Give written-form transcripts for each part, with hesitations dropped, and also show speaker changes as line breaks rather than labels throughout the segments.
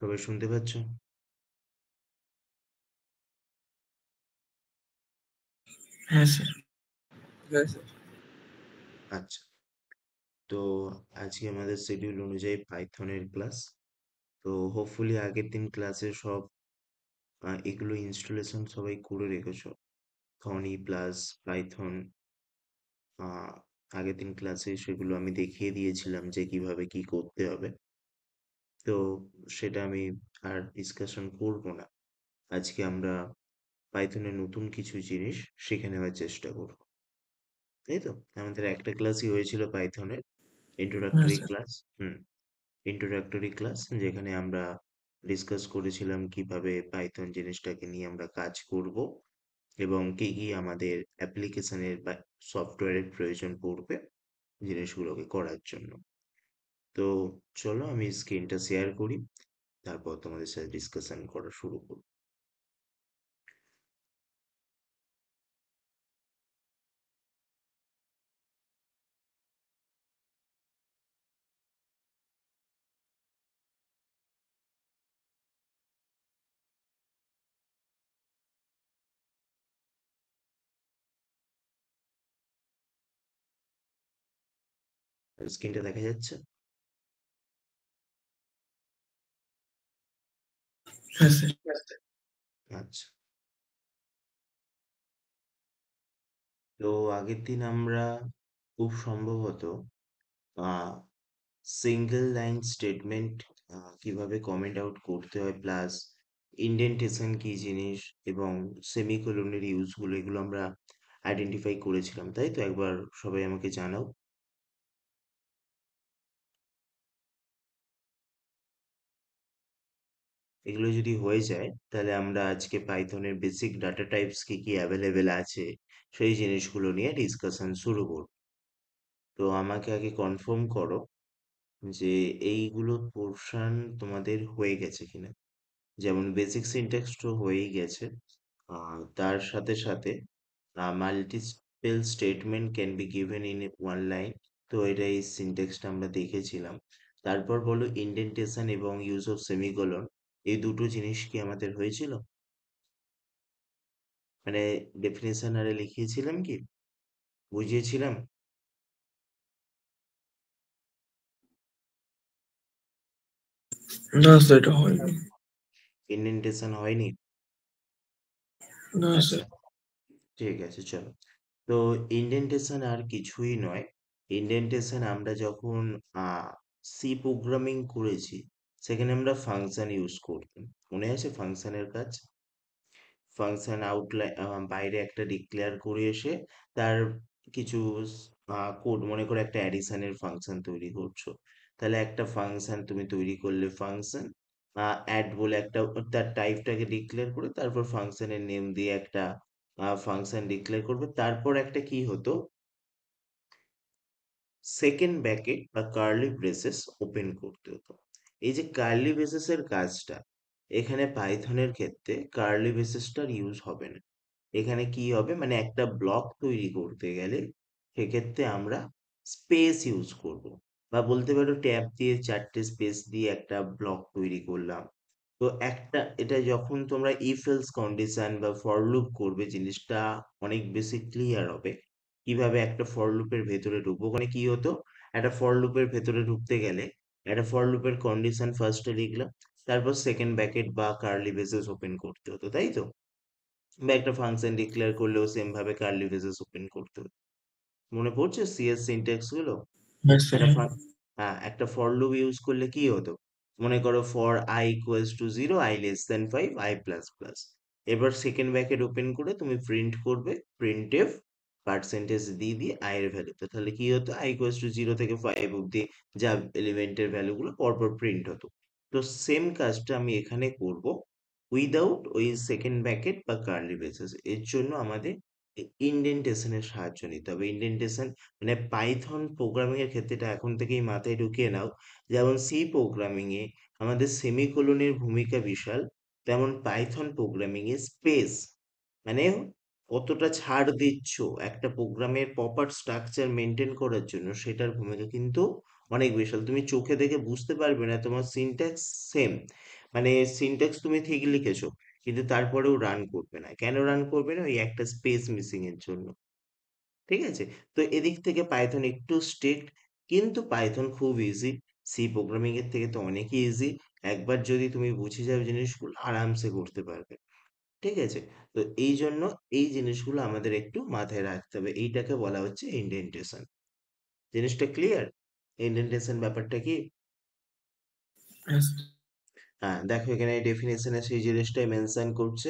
সবাই শুনতে পাচ্ছ?
হ্যাঁ স্যার। হ্যাঁ স্যার।
আচ্ছা। তো আজকে আমাদের শিডিউল অনুযায়ী পাইথনের ক্লাস। তো হোপফুলি আগের দিন ক্লাসে সব এগুলো ইনস্টলেশন সবাই করে রেখেছো। থনি প্লাস পাইথন আহ আগের দিন ক্লাসে সেগুলো আমি দেখিয়ে দিয়েছিলাম যে কিভাবে কি করতে হবে। তো সেটা আমি আর ডিসকাশন করব না। আজকে আমরা পাইথনের নতুন কিছু জিনিস শিখে নেওয়ার চেষ্টা করব। তাই তো? আমাদের একটা ক্লাসই হয়েছিল পাইথনের
হ্যাঁ
introductory
sir.
Class. Introductory class যেখানে আমরা ডিসকাস করেছিলাম কিভাবে পাইথন জিনিসটাকে নিয়ে আমরা কাজ করব এবং কি কি আমাদের অ্যাপ্লিকেশনের বা সফটওয়্যারের প্রয়োজন পড়বে জিনিসগুলোকে করার জন্য। তো চলো আমি স্ক্রিনটা শেয়ার করি, তারপর তোমাদের সাথে ডিসকাশন করা শুরু করব। স্ক্রিনটা দেখা যাচ্ছে?
হ্যাঁ স্যার।
আচ্ছা। তো আগের দিন আমরা খুব সম্ভবত আহ সিঙ্গেল লাইন স্টেটমেন্ট কিভাবে কমেন্ট আউট করতে হয়, প্লাস ইন্ডেন্টেশন কি জিনিস এবং সেমিকোলনের ইউজগুলো, এগুলো আমরা আইডেন্টিফাই করেছিলাম, তাই তো? একবার সবাই আমাকে জানাও। এগুলো যদি হয়ে যায় তাহলে আমরা আজকে পাইথনের বেসিক ডাটা টাইপস কি কি অ্যাভেলেবেল আছে সেই জিনিসগুলো নিয়ে ডিসকাশন শুরু করব। তো আমাকে আগে কনফার্ম করো যে এইগুলো পোর্শন তোমাদের হয়ে গেছে কিনা। যেমন বেসিক সিনট্যাক্স তো হয়েই গেছে, তার সাথে সাথে multiple statement can be given in one line. তো এটা এই সিনট্যাক্সটা আমরা দেখেছিলাম। তারপর বলো ইন্ডেন্টেশন এবং ইউজ অফ সেমিকোলন, এই দুটো জিনিস কি আমাদের হয়েছিল? মানে ডেফিনেশন আরে লিখিয়েছিলাম কি, বুঝিয়েছিলাম?
না স্যার, এটা হয়নি।
ইন্ডেন্টেশন হয়নি?
না
আচ্ছা,
স্যার।
ঠিক আছে, চলো। তো ইন্ডেন্টেশন আর কিছুই নয়। ইন্ডেন্টেশন আমরা যখন সি প্রোগ্রামিং করেছি, সেখানে আমরা ফাংশন ইউজ করতাম। মনে আছে ফাংশনের কাজ? ফাংশন আউটলাইন, বাইরে একটা ডিক্লেয়ার করে এসে তার কিছু কোড, মনে করে একটা অ্যাডিশনের ফাংশন তৈরি করছো, তাহলে একটা ফাংশন তুমি তৈরি করলে, ফাংশন অ্যাড বলে একটা, তার টাইপটাকে ডিক্লেয়ার করে তারপর ফাংশনের নেম দিয়ে একটা ফাংশন ডিক্লেয়ার করবে, তারপর একটা কি হতো, সেকেন্ড ব্র্যাকেট বা কার্লি ব্রেসেস ওপেন করতে হতো। এই যে কার্লি ব্রেসেসের কাজটা, এখানে পাইথনের ক্ষেত্রে কার্লি ব্রেসেসটার ইউজ হবে না। এখানে কি হবে, মানে একটা ব্লক তৈরি করতে গেলে সেক্ষেত্রে আমরা স্পেস ইউজ করব, বা বলতে পারো ট্যাব দিয়ে চারটে স্পেস দিয়ে একটা ব্লক তৈরি করলাম। তো একটা, এটা যখন তোমরা ইফ এলস কন্ডিশন বা ফর লুপ করবে, জিনিসটা অনেক বেশি ক্লিয়ার হবে। কিভাবে একটা ফর লুপের ভেতরে ঢুকবো, ওখানে কি হতো, একটা ফর লুপের ভেতরে ঢুকতে গেলে একটা ফর লুপের কন্ডিশন ফার্স্টে লিখলাম, তারপর সেকেন্ড ব্র্যাকেট বা কার্লি ব্রেসেস ওপেন করতে হতো, তাই তো? বা একটা ফাংশন ডিক্লেয়ার করলেও সেম ভাবে কার্লি ব্রেসেস ওপেন করতে হতো। মনে পড়ছে সিএস সিনট্যাক্স গুলো?
হ্যাঁ স্যার।
একটা
হ্যাঁ।
হ্যাঁ, একটা ফর লুপ ইউজ করলে কি হতো, মনে করো for I equals to 0, I less than 5, I plus plus. এবার সেকেন্ড ব্র্যাকেট ওপেন করে তুমি প্রিন্ট করবে, প্রিন্ট এফ পার্সেন্টেজ দিয়ে দিয়ে আই এর ভ্যালুতে, তাহলে কি হতো, আই ইকুয়ালস টু 0 থেকে 5 অব্দি যা এলিমেন্টের ভ্যালুগুলো পরপর প্রিন্ট হতো। তো সেম কাজটা আমি এখানে করব উইদাউট ওই সেকেন্ড ব্র্যাকেট বা কার্লি ব্রেসেস। এর জন্য আমাদের ইন্ডেন্টেশনের সাহায্য নিতে হবে। ইন্ডেন্টেশন মানে পাইথন প্রোগ্রামিং এর ক্ষেত্রে এটা এখন থেকেই মাথায় ঢুকিয়ে নাও। যেমন সি প্রোগ্রামিং এ আমাদের সেমিকোলনের ভূমিকা বিশাল, তেমন পাইথন প্রোগ্রামিং এ স্পেস, মানে কতটা ছাড় দিচ্ছ একটা প্রোগ্রামের প্রপার স্ট্রাকচার মেনটেন করার জন্য, সেটার ভূমিকা কিন্তু অনেক বিশাল। তুমি চোখে দেখে বুঝতে পারবে না, তোমার সিনট্যাক্স সেম, মানে সিনট্যাক্স তুমি ঠিক লিখেছো, কিন্তু তারপরেও রান করবে না। কেন রান করবে না? ওই একটা স্পেস মিসিং এর জন্য। ঠিক আছে? তো এদিক থেকে পাইথন একটু স্ট্রিক্ট, কিন্তু পাইথন খুব ইজি। সি প্রোগ্রামিং এর থেকে তো অনেকই ইজি। একবার যদি তুমি বুঝে যাও জিনিসগুলো, আরামসে করতে পারবে। ঠিক আছে? তো এই জন্য এই জিনিসগুলো আমাদের একটু মাথায় রাখতে হবে। এইটাকে বলা হচ্ছে ইন্ডেন্টেশন। জিনিসটা ক্লিয়ার? ইন্ডেন্টেশন ব্যাপারটা কি?
Yes.
হ্যাঁ, দেখো এখানে ডেফিনেশনে সেই জিনিসটাই মেনশন করছে।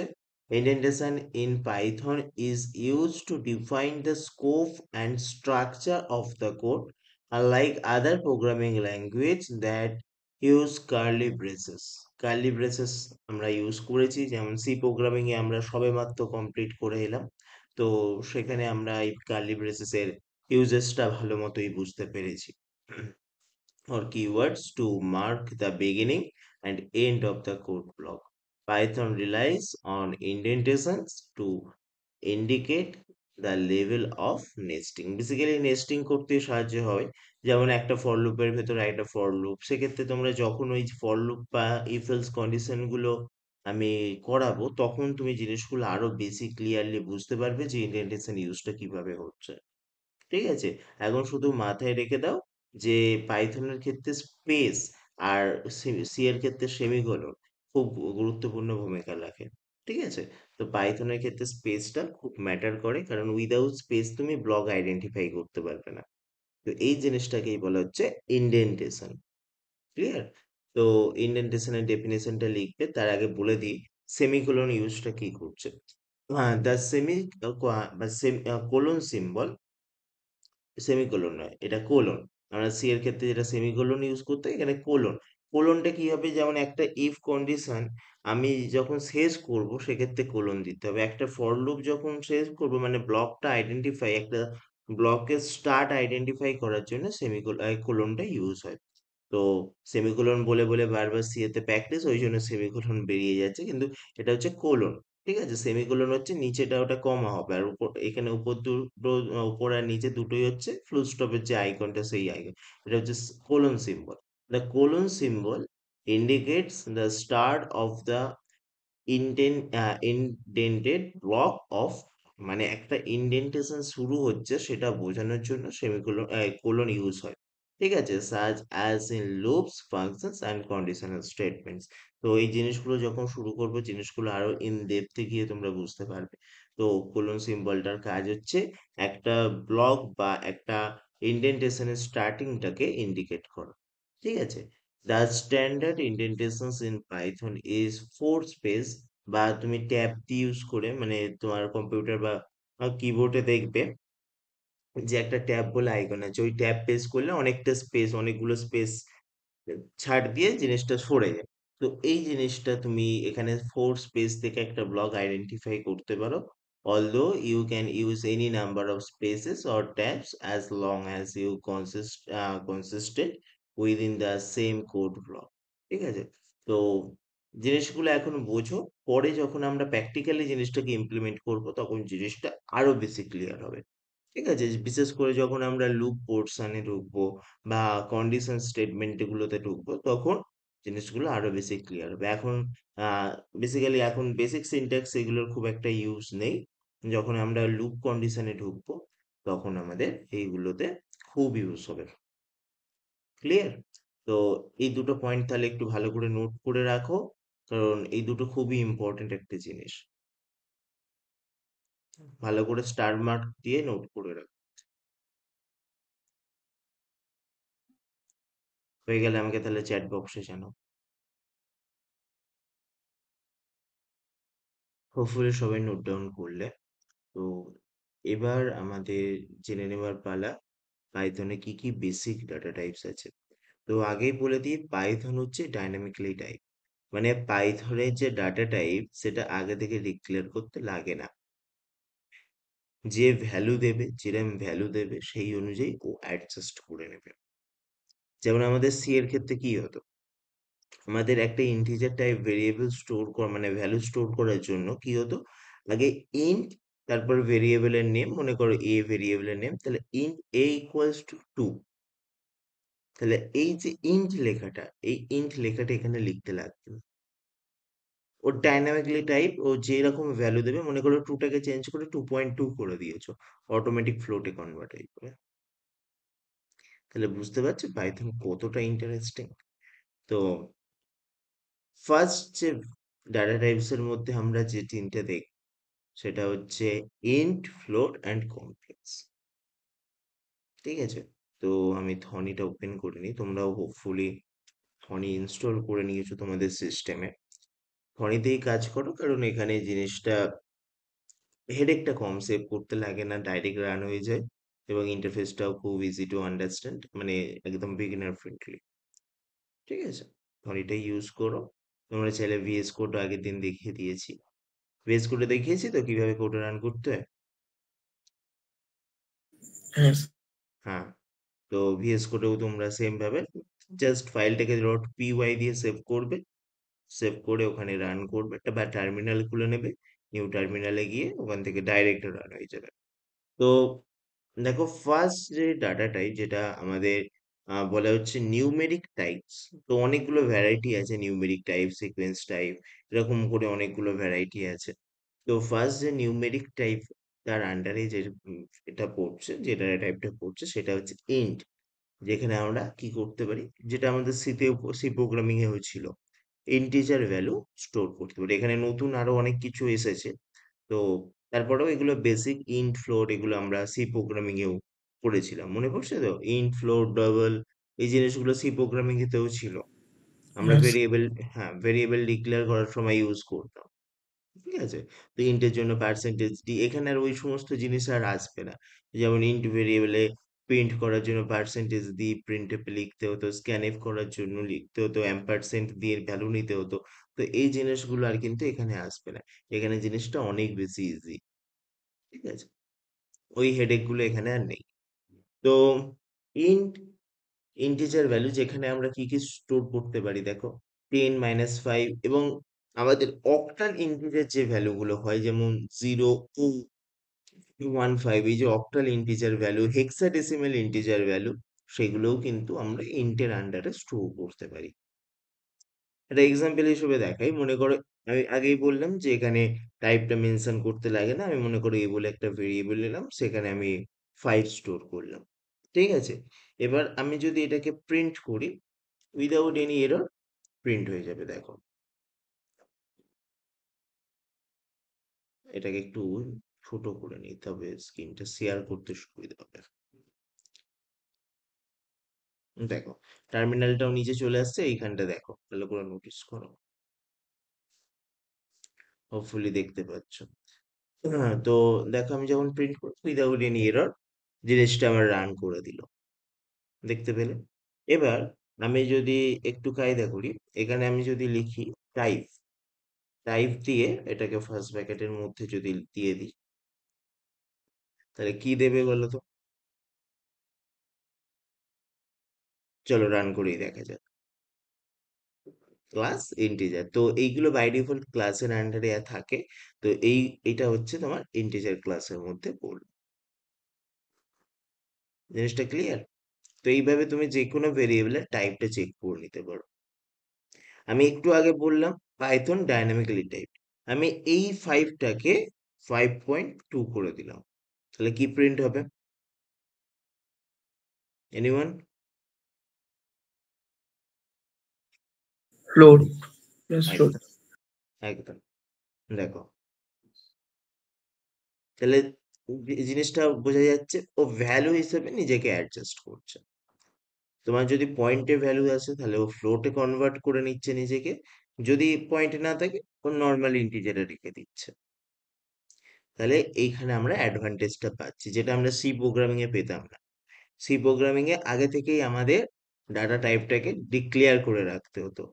Indentation in Python is use to define the scope and structure of the code, unlike other programming language that use curly braces. Curly braces আমরা ইউজ করেছি, যেমন সি প্রোগ্রামিং এ আমরা সবেমাত্র কমপ্লিট করে এলাম। তো সেখানে আমরা এই কার্লি ব্রেসেস এর ইউজেসটা ভালো মতোই বুঝতে পেরেছি। or keywords to mark the beginning and end of the code block. Python relies on indentations to indicate the level of nesting. Basically nesting করতে সাহায্য হয়। যেমন একটা ফর লুপের ভেতরে একটা ফর লুপ, সেক্ষেত্রে তোমরা যখন ওই ফর লুপ বা ইফ এলস কন্ডিশন গুলো আমি করাবো, তখন তুমি জিনিসগুলো আরো বেশি ক্লিয়ারলি বুঝতে পারবে যে ইন্ডেন্টেশন ইউজটা কিভাবে হচ্ছে। ঠিক আছে? এখন শুধু মাথায় রেখে দাও যে পাইথনের ক্ষেত্রে স্পেস আর সি এর ক্ষেত্রে সেমিকোলন খুব গুরুত্বপূর্ণ ভূমিকা রাখে। ঠিক আছে? তো পাইথনের ক্ষেত্রে স্পেসটা খুব ম্যাটার করে, কারণ উইদাউট স্পেস তুমি ব্লক আইডেন্টিফাই করতে পারবে না। তো এই জিনিসটাকেই বলা হচ্ছে ইন্ডেন্টেশন। ক্লিয়ার? তো ইন্ডেন্টেশনের ডেফিনেশনটা লিখবে তার আগে বলে দিই সেমিকোলন ইউজটা কি করছে। হ্যাঁ, দ্য সেমি বা কোলন সিম্বল, সেমিকোলন নয়, এটা কোলন। আমরা সি এর ক্ষেত্রে যেটা সেমিকোলন ইউজ করতে হয়, এখানে কোলন। কোলনটা কি হবে? যেমন একটা ইফ কন্ডিশন আমি যখন শেষ করব, সেক্ষেত্রে কোলন দিতে হবে। একটা ফর লুপ যখন শেষ করব, মানে ব্লকটা আইডেন্টিফাই, একটা ব্লকের স্টার্ট আইডেন্টিফাই করার জন্য কোলনটা ইউজ হয়। তো সেমিকোলন বলে বলে বারবার সি এতে প্র্যাকটিস, ওই জন্য সেমিকোলন বেরিয়ে যাচ্ছে, কিন্তু এটা হচ্ছে কোলন। ঠিক আছে? সেমিকোলন হচ্ছে নিচেটা ওটা কমা হবে, আর উপর এখানে উপর দুটো, উপর আর নিচে দুটোই হচ্ছে ফুল স্টপের যে আইকনটা, সেই আইকন। এটা হচ্ছে colon symbol. The colon symbol indicates the start of the indented block of, মানে একটা ইনডেন্টেশন শুরু হচ্ছে সেটা বোঝানোর জন্য সেমিকোলন কোলন ইউজ হয়। ঠিক আছে? সাজ as in loops, functions and conditional statements. তো এই জিনিসগুলো যখন শুরু করবো, জিনিসগুলো আরো ইন ডেপথে গিয়ে তোমরা বুঝতে পারবে। তো কোলন সিম্বলটার কাজ হচ্ছে একটা ব্লক বা একটা ইনডেন্টেশনের স্টার্টিংটাকে ইন্ডিকেট করা। ঠিক আছে? The standard indentations in Python is 4 space, বা তুমি ট্যাব দিয়ে ইউজ করে, মানে তোমার কম্পিউটার বা কিবোর্ডে দেখবে যে একটা ট্যাব বলে আইকন আছে, ওই ট্যাব প্রেস করলে অনেকটা স্পেস, অনেকগুলো স্পেস ছাড় দিয়ে জিনিসটা সরে যায়। তো এই জিনিসটা তুমি এখানে 4 স্পেস থেকে একটা ব্লক আইডেন্টিফাই করতে পারো। Although you can use any number of spaces or tabs as long as you consisted within the same code block. ঠিক আছে? তো জিনিসগুলো এখন বোঝো, পরে যখন আমরা প্র্যাকটিক্যালি জিনিসটাকে ইমপ্লিমেন্ট করব, তখন জিনিসটা আরো বেশি ক্লিয়ার হবে। ঠিক আছে? বিশেষ করে যখন আমরা লুপ পোর্শনে ঢুকবো বা কন্ডিশন স্টেটমেন্ট গুলোতে ঢুকবো, তখন জিনিসগুলো আরো বেশি ক্লিয়ার হবে। এখন বেসিক্যালি এখন বেসিক সিনট্যাক্স এগুলোর খুব একটা ইউজ নেই। যখন আমরা লুপ কন্ডিশনে ঢুকবো, তখন আমাদের এইগুলোতে খুব ইউজ হবে। ক্লিয়ার? তো এই দুটো পয়েন্ট তাহলে একটু ভালো করে নোট করে রাখো, কারণ এই দুটো খুবই ইম্পর্টেন্ট একটা জিনিস। ভালো করে স্টার মার্ক দিয়ে নোট করে রাখো। হয়ে গেলে আমাকে তাহলে চ্যাট বক্সে জানাও। হোপফুলি সবাই নোট ডাউন করলে। তো এবার আমাদের জেনে নেওয়ার পালা পাইথনে কি কি বেসিক ডাটা টাইপস আছে। তো আগেই বলে দিই, পাইথন হচ্ছে ডাইনামিক্যালি টাইপ, মানে পাইথনের যে ডাটা টাইপ সেটা আগে থেকে ডিক্লেয়ার করতে লাগে না। যে ভ্যালু দেবে, যেরকম ভ্যালু দেবে সেই অনুযায়ী ও অ্যাডজাস্ট করে নেবে। যেমন আমাদের সি এর ক্ষেত্রে কি হতো, আমাদের একটা ইন্টিজার টাইপ ভেরিয়েবল স্টোর করা, মানে ভ্যালু স্টোর করার জন্য কি হতো, আগে ইন্ট, তারপর ভেরিয়েবলের নেম, মনে করো এ ভেরিয়েবলের নেম, তাহলে ইন্ট এ ইকুয়ালস টু 2। তাহলে এই যে ইন্ট লেখাটা, এই ইন্ট লেখাটা এখানে লিখতে লাগবে। ওর ডাইনামিকলি টাইপ ও যেরকম ভ্যালু দেবে, মনে করো 2 টাকে চেঞ্জ করে 2.2 করে দিয়েছো, অটোমেটিক ফ্লোটে কনভার্ট হয়ে যাবে। তাহলে বুঝতে পারছো পাইথন কতটা ইন্টারেস্টিং। তো ফার্স্ট যে ডাটা টাইপস এর মধ্যে আমরা যে তিনটে দেখি, সেটা হচ্ছে ইন্ট, ফ্লোট অ্যান্ড কমপ্লেক্স। ঠিক আছে? তো আমি ধনিটা ওপেন করে নিই, তোমরাও হোপফুলি ধনি ইনস্টল করে নিয়েছো তোমাদের সিস্টেমে। ধনিতেই কাজ করো, কারণ এখানে জিনিসটা হেডেকটা কম, সেভ করতে লাগে না, ডাইরেক্ট রান হয়ে যায়, এবং ইন্টারফেসটাও খুব ইজি টু আন্ডারস্ট্যান্ড, মানে একদম বিগিনার ফ্রেন্ডলি। ঠিক আছে? ধনিটা ইউজ করো। তোমরা চাইলে ভিএস কোড আগের দিন দেখিয়ে দিয়েছি, ভিএস কোডে দেখিয়েছি তো কিভাবে কোড রান করতে হয়।
Yes.
হ্যাঁ, তো ভিএস কোডেও তোমরা সেম ভাবে জাস্ট ফাইলটাকে ডট পিওয়াই দিয়ে সেভ করবে, সেভ করে ওখানে রান করবে, একটা বা টার্মিনাল খুলে নেবে, নিউ টার্মিনালে গিয়ে ওখান থেকে ডাইরেক্ট রান হয়ে যাবে। তো দেখো ফার্স্ট যে ডাটা টাইপ যেটা আমাদের বলা হচ্ছে নিউমেরিক টাইপস। তো অনেকগুলো ভ্যারাইটি আছে, নিউমেরিক টাইপ, সিকোয়েন্স টাইপ, এরকম করে অনেকগুলো ভ্যারাইটি আছে। তো ফার্স্ট যে নিউমেরিক টাইপ, তার আন্ডারে যে এটা পড়ছে, যে ডাটা টাইপটা পড়ছে সেটা হচ্ছে ইন্ট। যেখানে আমরা কি করতে পারি, যেটা আমাদের সি প্রোগ্রামিং এ হয়েছিল, ইন্টিজার ভ্যালু স্টোর করতে পারি। এখানে নতুন আরো অনেক কিছু এসেছে। তো তারপরেও এগুলো বেসিক ইন্ট, ফ্লোট এগুলো আমরা সি প্রোগ্রামিং এও পড়েছিলাম, মনে পড়ছে তো? ইন্ট, ফ্লোট, ডাবল, এই জিনিসগুলো সি প্রোগ্রামিং এতেও ছিল। আমরা
Yes.
ভেরিয়েবল, হ্যাঁ, ভেরিয়েবল ডিক্লেয়ার করার সময় ইউজ করতাম। ঠিক আছে? তো ইন্টের জন্য পার্সেন্টেজ ডি, এখানে আর ওই সমস্ত জিনিস আর আসবে না। যেমন ইন্ট ভেরিয়েবলে প্রিন্ট করার জন্য পার্সেন্টেজ দিয়ে প্রিন্টএফ লিখতে হতো, স্ক্যানএফ করার জন্য লিখতে হতো, অ্যাম্পারসেন্ট দিয়ে ভ্যালু নিতে হতো। তো এই জিনিসগুলো আর কিন্তু এখানে আসবে না। এখানে জিনিসটা অনেক বেশি ইজি। ঠিক আছে? ওই হেডেক গুলো এখানে আর নেই। তো ইন্ট, ইন্টিজার ভ্যালু যেখানে আমরা কি কি স্টোর করতে পারি দেখো, 10, -5, এবং আমাদের অক্টাল ইন্টিজার যে ভ্যালু গুলো হয়, যেমন 0, 2, 15, এই যে octal integer value, hexadecimal integer value, সেগুলোও কিন্তু আমরা ইন্টের আন্ডারে স্টোর করতে পারি। একটা এক্সাম্পল হিসেবে দেখাই, মনে করো আমি আগেই বললাম যে এখানে টাইপটা মেনশন করতে লাগে না, আমি মনে করো এ বলে একটা ভেরিয়েবল নিলাম, সেখানে আমি 5 স্টোর করলাম। ঠিক আছে? এবার আমি যদি এটাকে প্রিন্ট করি, উইদাউট এনি এরর প্রিন্ট হয়ে যাবে, দেখো। এটাকে একটু ছোট করে নিতে হবে, স্ক্রিনটা শেয়ার করতে সুবিধা হবে। দেখো, টার্মিনালটাও নিচে চলে আসছে, এইখানটা দেখো, ভালো করে নোটিস করো, হোপফুলি দেখতে পাচ্ছ। হ্যাঁ, তো দেখো আমি যখন প্রিন্ট করি উইদাউট এনি এরর, জিনিসটা আমার রান করে দিল, দেখতে পেলে? এবার আমি যদি একটু কায়দা করি, এখানে আমি যদি লিখি টাইপ, টাইপ দিয়ে এটাকে ফার্স্ট ব্র্যাকেটের মধ্যে যদি দিয়ে দিই, তাহলে কি দেবে বলো তো? চলো রান করেই দেখা যাক। ক্লাস, ইন্টিজার, তো এইগুলো বাই ডিফল্ট ক্লাসের আন্ডারে থাকে। তো এটা হচ্ছে তোমার ইন্টিজার ক্লাসের মধ্যে পড়বে। জিনিসটা ক্লিয়ার? তো এইভাবে তুমি যে কোনো ভেরিয়েবলের টাইপটা চেক করে নিতে পারো। আমি একটু আগে বললাম পাইথন ডাইনামিক্যালি টাইপ, আমি এই 5টাকে 5.2 করে দিলাম, তাহলে কি প্রিন্ট হবে? এনিওয়ান?
Float. Yes, float.
একদম, একদম। দেখো, তাহলে জিনিসটা বোঝা যাচ্ছে ও ভ্যালু হিসেবে নিজেকে অ্যাডজাস্ট করছে। তোমার যদি পয়েন্টে ভ্যালু আসে তাহলে ও ফ্লোটে কনভার্ট করে নিচ্ছে নিজেকে, যদি পয়েন্ট না থাকে ও নর্মাল ইন্টিজারে রেখে দিচ্ছে। তাহলে এইখানে আমরা অ্যাডভান্টেজটা পাচ্ছি, যেটা আমরা সি প্রোগ্রামিং এ পেতাম না। সি প্রোগ্রামিং এ আগে থেকেই আমাদের ডাটা টাইপটাকে ডিক্লেয়ার করে রাখতে হতো।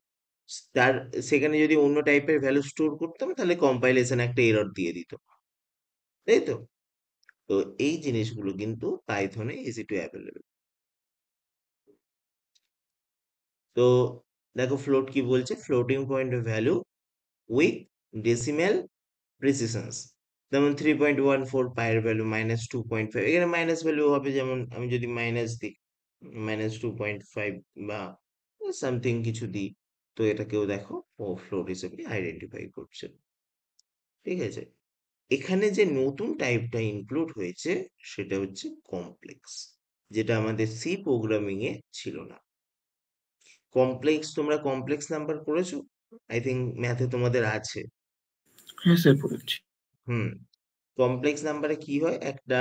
তার সেখানে যদি অন্য টাইপের ভ্যালু স্টোর করতাম তাহলে কম্পাইলেশন একটা এরর দিয়ে দিত, তাই তো? তো এই জিনিসগুলো কিন্তু পাইথনে ইজি টু অ্যাভেলেবল। তো দেখো ফ্লোট কি বলছে, floating point value with decimal precisions, যেমন 3.14 পায়ের ভ্যালু -2.5, এখানে মাইনাস ভ্যালু হবে, যেমন আমি যদি মাইনাস দিই, -2.5 বা সামথিং কিছু দিই, তো এটাকেও দেখো ও ফ্লোট হিসেবে আইডেন্টিফাই করছে। ঠিক আছে? এখানে যে নতুন টাইপটা ইনক্লুড হয়েছে সেটা হচ্ছে কমপ্লেক্স, যেটা আমাদের সি প্রোগ্রামিং এ ছিল না। কমপ্লেক্স, তোমরা কমপ্লেক্স নাম্বার করেছো? আই থিঙ্ক ম্যাথে তোমাদের আছে।
হ্যাঁ স্যার পড়েছি।
হুম। কমপ্লেক্স নাম্বারে কি হয়, একটা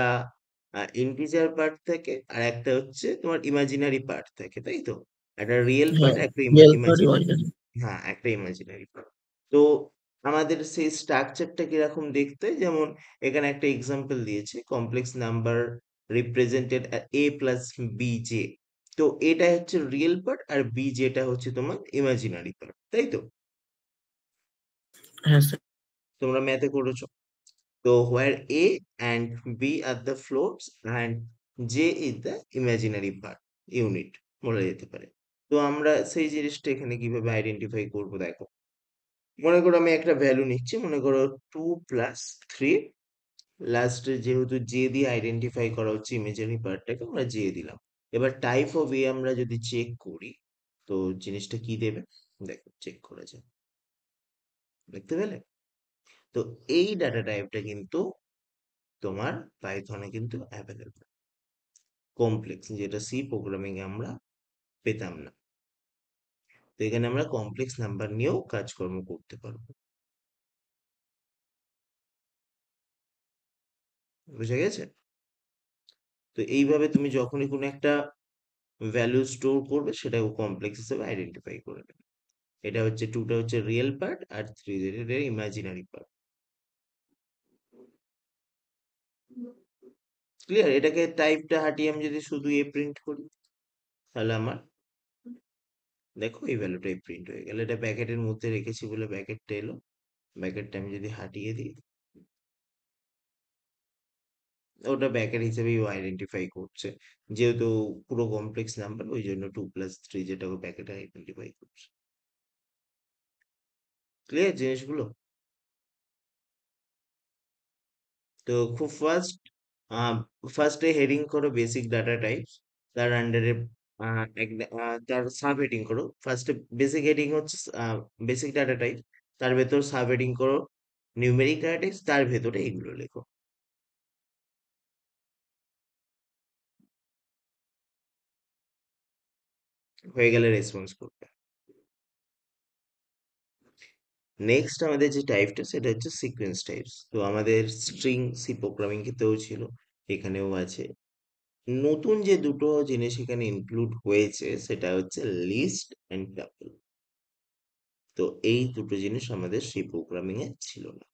ইন্টিজার পার্ট থাকে আর একটা হচ্ছে তোমার ইমাজিনারি পার্ট থাকে, তাই তো? একটা রিয়েল পার্ট,
হ্যাঁ,
একটা
রিয়েল পার্ট
ইমাজিনারি।
ইমাজিনারি।
হ্যাঁ, একটা ইমাজিনারি পার্ট। তো আমাদের সেই স্ট্রাকচারটা কিরকম দেখতে, যেমন এখানে একটা এক্সাম্পল দিয়েছে, কমপ্লেক্স নাম্বার রিপ্রেজেন্টেড এ প্লাস বি জে। তো এটা হচ্ছে রিয়েল পার্ট আর বি যেটা হচ্ছে তোমার ইমাজিনারি পার্ট, তাই তো?
হ্যাঁ স্যার।
তোমরা ম্যাথে করেছো। তো where A and B are the floats and J is the imaginary part unit বলা যেতে পারে। তো আমরা সেই জিনিসটা এখানে কিভাবে আইডেন্টিফাই করব দেখো। মনে করো আমি একটা ভ্যালু নিচ্ছি, মনে করো 2+3, লাস্টে যেহেতু জে দিয়ে আইডেন্টিফাই করা হচ্ছে ইমেজিনারি পার্টটাকে, আমরা জে দিলাম। এবার টাইপ অফ এ আমরা যদি চেক করি, তো জিনিসটা কি দেবে দেখো, চেক করা যায়, দেখতে পেলে? তো এই ডাটা টাইপটা কিন্তু তোমার পাইথনে কিন্তু অ্যাভেলেবল, কমপ্লেক্স, যেটা সি প্রোগ্রামিং এ আমরা পেতাম না। তো এখানে আমরা কমপ্লেক্স নাম্বার নিয়েও কাজকর্ম করতে পারবো। বুঝা গেছে? তো এইভাবে তুমি যখনই কোনো একটা ভ্যালু স্টোর করবে সেটাকে কমপ্লেক্স হিসেবে আইডেন্টিফাই করে নেবে। এটা হচ্ছে 2টা হচ্ছে রিয়েল পার্ট আর 3 এটা ইমাজিনারি পার্ট। ক্লিয়ার? এটাকে টাইপটা হাঁটিয়ে আমি যদি শুধু এ প্রিন্ট করি, তাহলে আমার দেখো এই ভ্যালুটাই প্রিন্ট হয়ে গেল। এটা ব্র্যাকেটের মধ্যে রেখেছি বলে ব্র্যাকেটটা এলো। ব্র্যাকেটটা আমি যদি হাঁটিয়ে দিই, ওটা ব্যাকের হিসেবেই ও আইডেন্টিফাই করছে। যেহেতু পুরো কমপ্লেক্স নাম্বার, ওই জন্য 2+3 যেটা ও ব্যাকেটে আইডেন্টিফাই করছে। ক্লিয়ার জিনিসগুলো? তো খুব ফার্স্টে হেডিং করো বেসিক ডাটা টাইপস, তার আন্ডারে তার সাব হেডিং করো। ফার্স্টে বেসিক হেডিং হচ্ছে বেসিক ডাটা টাইপ, তার ভেতর সাব হেডিং করো নিউমেরিক ডাটা টাইপস, তার ভেতরে এগুলো লেখো। হয়ে গেলে রেসপন্স করবে। নেক্সট আমাদের যে টাইপটা সেটা হচ্ছে সিকোয়েন্স টাইপস। তো আমাদের স্ট্রিং সি প্রোগ্রামিং ক্ষেত্রেও ছিল, এখানেও আছে। নতুন যে দুটো জিনিস এখানে ইনক্লুড হয়েছে সেটা হচ্ছে লিস্ট এন্ড টাপল। তো এই দুটো জিনিস আমাদের সি প্রোগ্রামিং এ ছিল না।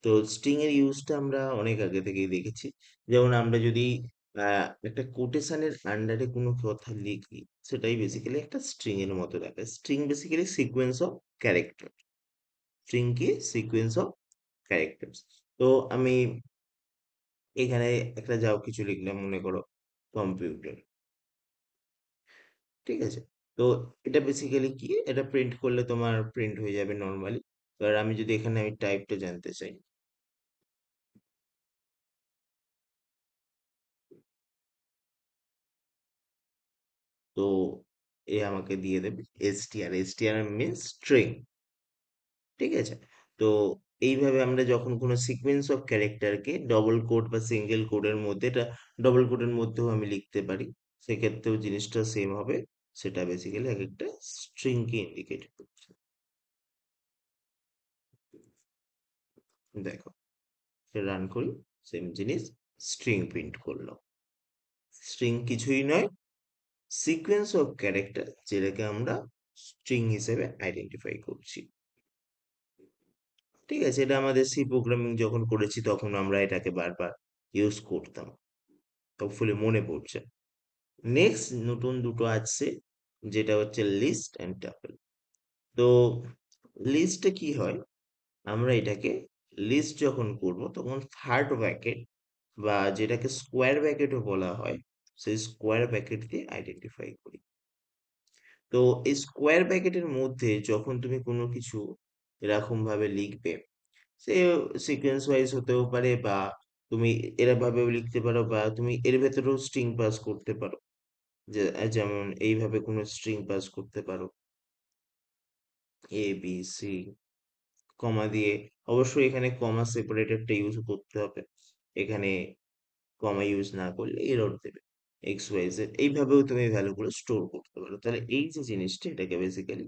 তো স্ট্রিং এর ইউজটা আমরা অনেক আগে থেকেই দেখেছি। যেমন আমরা যদি একটা কোটেশনের আন্ডারে কোনো কথা লিখি, সেটাই বেসিক্যালি একটা স্ট্রিং এর মতো দেখায়। String basically sequence of character. String কি? Sequence of characters. তো আমি এখানে একটা যাও কিছু লিখলাম, মনে করো কম্পিউটার। ঠিক আছে? তো এটা বেসিক্যালি কি, এটা প্রিন্ট করলে তোমার প্রিন্ট হয়ে যাবে নর্মালি। এবার আমি যদি এখানে আমি টাইপটা জানতে চাই, তো এ আমাকে দিয়ে দেবে এসটিআর। STR means string. ঠিক আছে? তো এইভাবে আমরা যখন কোনো সিকোয়েন্স অফ ক্যারেক্টারকে ডবল কোড বা সিঙ্গেল কোডের মধ্যে, এটা ডবল কোডের মধ্যেও আমি লিখতে পারি, সেক্ষেত্রেও জিনিসটা সেম হবে। সেটা বেসিক্যালি এক একটা স্ট্রিং কে ইন্ডিকেট করছে। দেখো, রান করি, সেম জিনিস, স্ট্রিং প্রিন্ট করলো। স্ট্রিং কিছুই নয়, সিকোয়েন্স অফ ক্যারেক্টার, যেটাকে আমরা স্ট্রিং হিসেবে আইডেন্টিফাই করছি। ঠিক আছে? এটা আমাদের সি প্রোগ্রামিং যখন করেছি তখন আমরা এটাকে বারবার ইউজ করতাম। হোপফুলি মনে পড়ছে। নেক্সট নতুন দুটো আসছে, যেটা হচ্ছে লিস্ট এন্ড টাপল। তো লিস্টে কি হয়, আমরা এটাকে লিস্ট যখন করব তখন থার্ড ব্র্যাকেট বা যেটাকে স্কোয়ার ব্র্যাকেটও বলা হয়, সেই স্কোয়ার ব্র্যাকেট দিয়ে আইডেন্টিফাই করি। তো এই স্কোয়ার ব্র্যাকেটের মধ্যে যখন তুমি কোনো কিছু এরকম ভাবে লিখবে, সে সিকোয়েন্স ওয়াইজ হতেও পারে, বা তুমি এরম ভাবেও লিখতে পারো, বা তুমি এর ভেতরেও স্ট্রিং পাস করতে পারো। যে যেমন এইভাবে কোনো স্ট্রিং পাস করতে পারো। এ বি সি কমা দিয়ে, অবশ্যই এখানে কমা সেপারেটরটা ইউজ করতে হবে। এখানে কমা ইউজ না করলে এরর দেবে। এক্স ওয়াই জেড এইভাবেও তুমি ভ্যালুগুলো স্টোর করতে পারো। তাহলে এই যে জিনিসটা, এটাকে বেসিক্যালি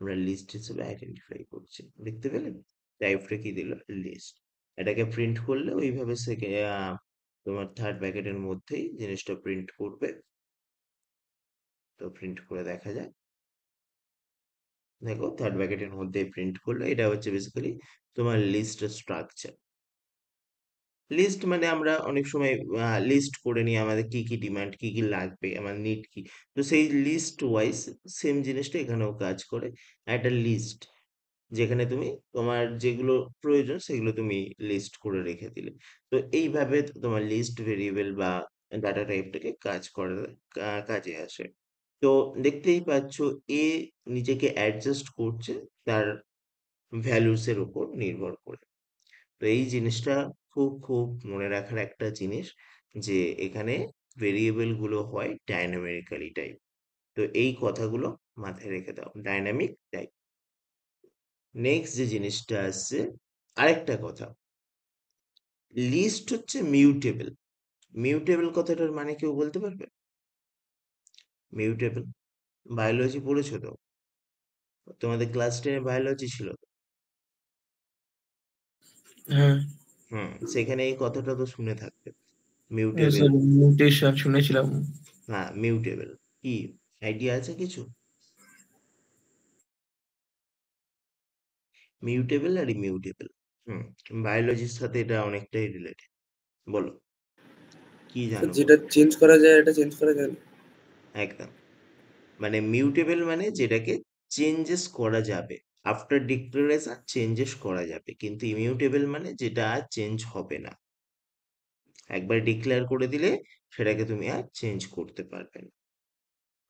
আমরা লিস্ট হিসেবে আইডেন্টিফাই করছি। দেখতে পেলেন? টাইপটা কি দিল? লিস্ট। এটাকে প্রিন্ট করলে ওইভাবে তোমার থার্ড ব্র্যাকেটের মধ্যেই জিনিসটা প্রিন্ট করবে। তো প্রিন্ট করে দেখা যায়। দেখো থার্ড ব্র্যাকেটের মধ্যে প্রিন্ট করলো। এটা হচ্ছে বেসিক্যালি তোমার লিস্ট স্ট্রাকচার। লিস্ট মানে আমরা অনেক সময় লিস্ট করে নিই আমাদের কি কি ডিমান্ড, কি কি লাগবে, আমার নিড কি। তো সেই লিস্ট ওয়াইজ সেম জিনিসটা এখানেও কাজ করে। একটা লিস্ট যেখানে তুমি তোমার যেগুলো প্রয়োজন সেগুলো তুমি লিস্ট করে রেখে দিলে। তো এইভাবে তোমার লিস্ট ভেরিয়েবল বা ডাটা টাইপটাকে কাজ করার কাজে আসে। তো দেখতেই পাচ্ছ, এ নিজেকে অ্যাডজাস্ট করছে তার ভ্যালুস এর উপর নির্ভর করে। তো এই জিনিসটা খুব খুব মনে রাখার একটা জিনিস, যে এখানে ভেরিয়েবল গুলো হয় ডাইনামিক্যালি টাইপ। তো এই কথাগুলো মাথায় রেখে দাও, ডাইনামিক টাইপ। নেক্সট যে জিনিসটা আসছে, আরেকটা কথা, লিস্ট হচ্ছে মিউটেবল। মিউটেবল কথাটার মানে কেউ বলতে পারবে? মিউটেবল বায়োলজি পড়েছো তো? তোমাদের ক্লাস 10-এ বায়োলজি ছিল তো?
হ্যাঁ।
সেখানে এই কথাটা তো শুনে থাকবে,
হ্যাঁ
মিউটেবল।
স্যার, মিউটেশন শুনেছিলাম।
হ্যাঁ, মিউটেবল কি আইডিয়া আছে কিছু? মিউটেবল আর ইমিউটেবল। হুম। বায়োলজির সাথে এটা অনেকটাই রিলেটেড। বলো, কি
স্যার
জানো
যেটা
বলো।
চেঞ্জ করা যায় এটা চেঞ্জ করা যায় না।
একদম। মানে মিউটেবল মানে যেটাকে চেঞ্জেস করা যাবে, আফটার ডিক্লারেশন চেঞ্জেস করা যাবে, কিন্তু ইমিউটেবল মানে যেটা আর চেঞ্জ হবে না। একবার ডিক্লেয়ার করে দিলে সেটাকে তুমি আর চেঞ্জ করতে পারবে না।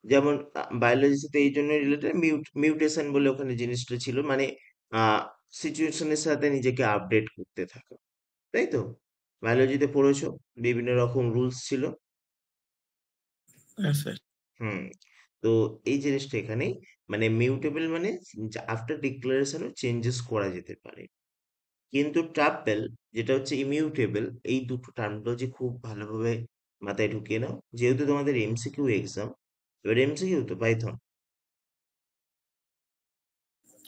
যেমন বায়োলজির সাথে এই জন্য রিলেটেড, মিউটেশন বলে ওখানে জিনিসটা ছিল, মানে সিচুয়েশনের সাথে নিজেকে আপডেট করতে থাকা, তাই তো? বায়োলজিতে পড়েছো, বিভিন্ন রকম রুলস ছিল।
হ্যাঁ স্যার।
হুম। তো এই জিনিসটা এখানেই, মানে মিউটেবল মানে আফটার ডিক্লারেশনও চেঞ্জেস করা যেতে পারে। কিন্তু টাপেল যেটা হচ্ছে ইমিউটেবল, এই দুটো টার্মিনোলজি খুব ভালোভাবে মাথায় ঢুকিয়ে নাও, যেহেতু তোমাদের এমসিকিউ এক্সাম। এবার এমসিকিউ তো পাইথন।